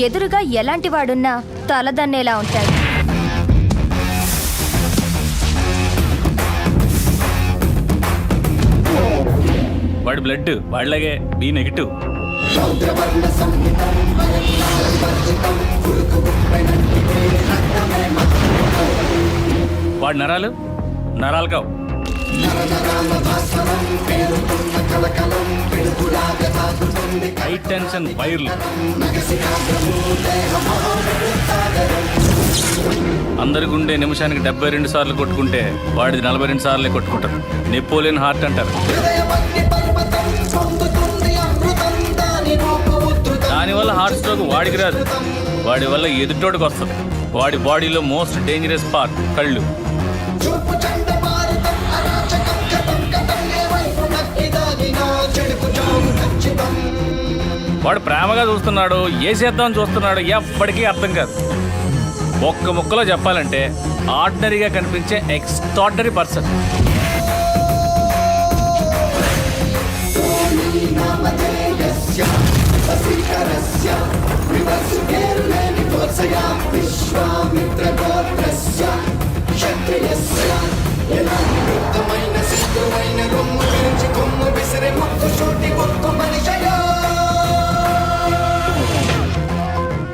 ఎదురుగా ఎలాంటి వాడున్నా తలదన్నేలా ఉంటాడు. వాడి బ్లడ్ వాళ్ళగే బి నెగిటివ్. వాడి నరాలు నరాలు కావు. హై టెన్షన్ వైర్లు. అందరి గుండె నిమిషానికి 72 సార్లు కొట్టుకుంటే వాడిది 42 సార్లే కొట్టుకుంటారు. నెపోలియన్ హార్ట్ అంటారు. దానివల్ల హార్ట్ స్ట్రోక్ వాడికి రాదు, వాడి వల్ల ఎదుటోడికి వస్తుంది. వాడి బాడీలో మోస్ట్ డేంజరస్ పార్ట్ కళ్ళు. వాడు ప్రేమగా చూస్తున్నాడు, ఏ చేద్దామని చూస్తున్నాడు, ఎప్పటికీ అర్థం కాదు. ఒక్క ముక్కలో చెప్పాలంటే ఆర్డినరీగా కనిపించే ఎక్స్ట్రార్డినరీ పర్సన్.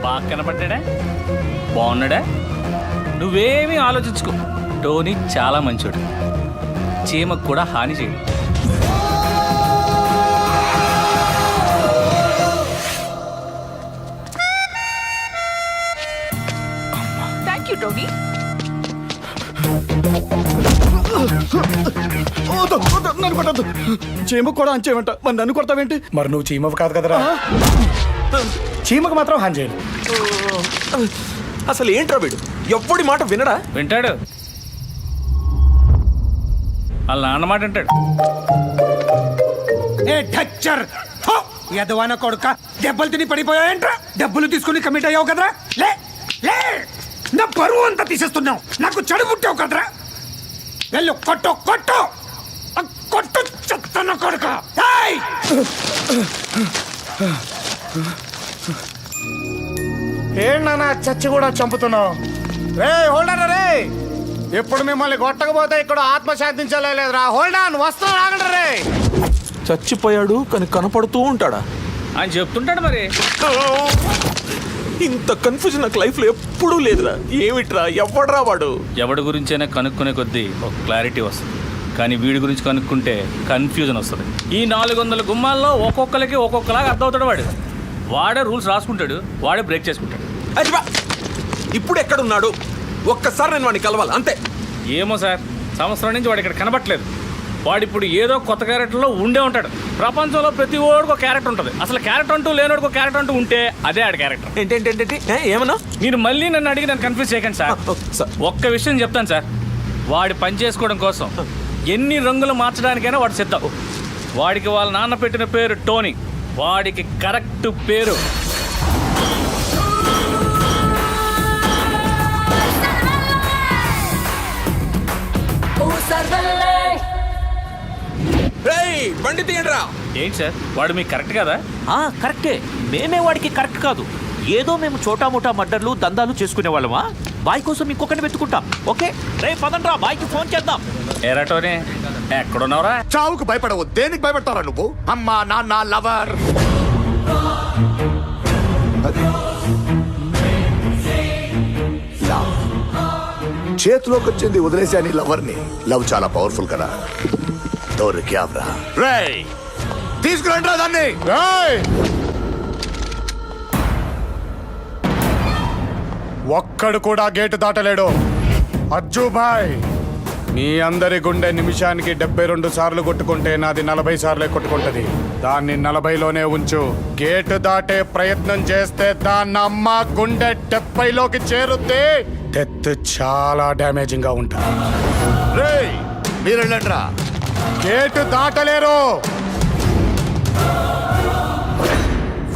బాగా కనపడ్డా, బాగున్నాడా? నువ్వేమీ ఆలోచించుకో, టోనీ చాలా మంచోడు, చీమకు కూడా హాని చేయడు. టోనీ నన్ను కొట్టద్దు. చీమకు కూడా హాని చేయమంట, మరి నన్ను కొడతావేంటి? మరి నువ్వు చీమవు కాదు కదరా. చీమకు మాత్రం హాని చేయడు. అసలు ఏంట్రా వీడు, ఎవ్వడి మాట వినడా? వింటాడు, వాళ్ళ నాన్న మాట వింటాడు. ఎదవాన కొడుక, దెబ్బలు తిని పడిపోయాయంట్రా. డబ్బులు తీసుకుని కమిట్ అయ్యావు కదరా. లే లే, నా బరువు అంతా తీసేస్తున్నావు, నాకు చెడు పుట్టావు కదరా. వెళ్ళు, కొట్టు కొట్టు కొట్టు, చెత్తన కొడుక. ఏంటన్నా చచ్చి కూడా చంపుతున్నావు? రే హోల్డర్, రే ఎప్పుడు మిమ్మల్ని కొట్టకపోతే ఇక్కడ ఆత్మశాంతించలే లేదురా. హోల్డర్ వస్తా, రాగండి రే. చచ్చిపోయాడు కానీ కనపడుతూ ఉంటాడా? ఆయన చెప్తుంటాడు మరి. ఇంత కన్ఫ్యూజన్ నాకు లైఫ్ లో ఎప్పుడూ లేదురా. ఏమిట్రా, ఎవడరా వాడు? ఎవడి గురించైనా కనుక్కునే కొద్దీ ఒక క్లారిటీ వస్తుంది, కానీ వీడి గురించి కనుక్కుంటే కన్ఫ్యూజన్ వస్తుంది. ఈ 400 గుమ్మాల్లో ఒక్కొక్కరికి ఒక్కొక్కలాగా అర్థమవుతాడు వాడు. వాడే రూల్స్ రాసుకుంటాడు, వాడే బ్రేక్ చేసుకుంటాడు. ఇప్పుడు ఎక్కడున్నాడు? ఒక్కసారి నేను వాడిని కలవాలి అంతే. ఏమో సార్, సంవత్సరం నుంచి వాడు ఇక్కడ కనబట్టలేదు. వాడిప్పుడు ఏదో కొత్త క్యారెక్టర్లో ఉండే ఉంటాడు. ప్రపంచంలో ప్రతి ఓడికి ఒక క్యారెక్టర్ ఉంటుంది. అసలు క్యారెక్టర్ అంటూ లేనోడికి ఒక క్యారెక్టర్ అంటూ ఉంటే అదే ఆడ క్యారెక్టర్. ఏంటి ఏమన్నా? మీరు మళ్ళీ నన్ను అడిగి నన్ను కన్ఫ్యూజ్ చేయకండి సార్. ఒక్క విషయం చెప్తాను సార్, వాడి పని చేసుకోవడం కోసం ఎన్ని రంగులు మార్చడానికైనా వాడు సిద్ధం. వాడికి వాళ్ళ నాన్న పెట్టిన పేరు టోనీ, వాడికి కరెక్ట్ పేరు బండి తీయండిరా. ఏంటి సార్, వాడు మీకు కరెక్ట్ కదా? కరెక్టే, మేమే వాడికి కరెక్ట్ కాదు. ఏదో మేము చోటా మోటా మర్డర్లు దందాలు చేసుకునే వాళ్ళమా? బాయ్ కోసం ఇంకొకరిని వెతుకుంటాం. ఓకే రే పదండ్రా, బాయ్కి ఫోన్ చేద్దాం. ఏరా టోనీ, ఎక్కడున్నావురా? చావుకు భయపడవు, దేనికి భయపడతారా నువ్వు? అమ్మా నాన్న లవర్. చేతిలోకి వచ్చింది వదిలేసి అని లవర్ని. లవ్ చాలా పవర్ఫుల్ కదా. దొరికావ్రా రేయ్, తీసుకురండి రా దాన్ని. ఒక్కడు కూడా గేటు దాటలేడు. అజ్జుబాయ్, మీ అందరి గుండె నిమిషానికి 72 సార్లు కొట్టుకుంటే నాది 40 సార్లే కొట్టుకుంటది. దాన్ని 40లోనే ఉంచు. గేటు దాటే ప్రయత్నం చేస్తే దాన్ని అమ్మ గుండె 70లోకి చేరుద్ది. డెత్ చాలా డ్యామేజింగ్ గా ఉంటుంది. రేయ్, మీరు వెళ్ళండి రా. గేటు దాటలేరు.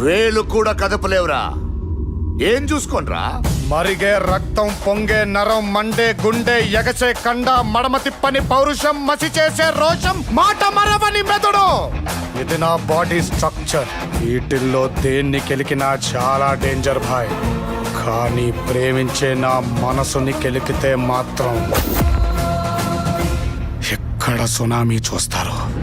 వేలు కూడా కదపలేవురా. ఏం చూసుకోనరా? మరిగే రక్తం, పొంగే నరం, మండే గుండె, ఎగసే కండ, మడమ తిప్పని పౌరుషం, మసి చేసే రోషం, మాట మరవని మెదడు. ఇది నా బాడీ స్ట్రక్చర్. వీటిల్లో దేన్ని కెలికినా చాలా డేంజర్ భాయ్. కానీ ప్రేమించే నా మనసుని కెలికితే మాత్రం ఎక్కడ సునామీ చూస్తారు.